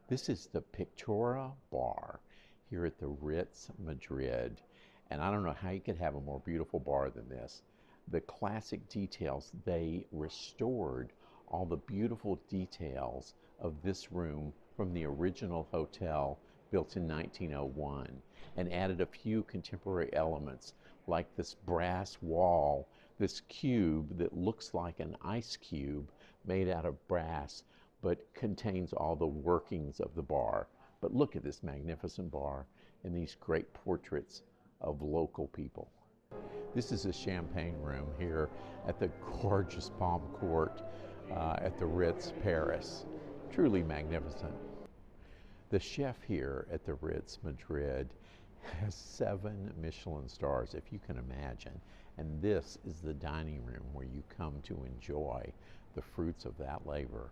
This is the Pictora Bar here at the Ritz Madrid. And I don't know how you could have a more beautiful bar than this. The classic details, they restored all the beautiful details of this room from the original hotel built in 1901 and added a few contemporary elements like this brass wall, this cube that looks like an ice cube made out of brass but contains all the workings of the bar. But look at this magnificent bar and these great portraits of local people. This is a champagne room here at the gorgeous Palm Court at the Ritz, Paris. Truly magnificent. The chef here at the Ritz Madrid has 7 Michelin stars, if you can imagine. And this is the dining room where you come to enjoy the fruits of that labor.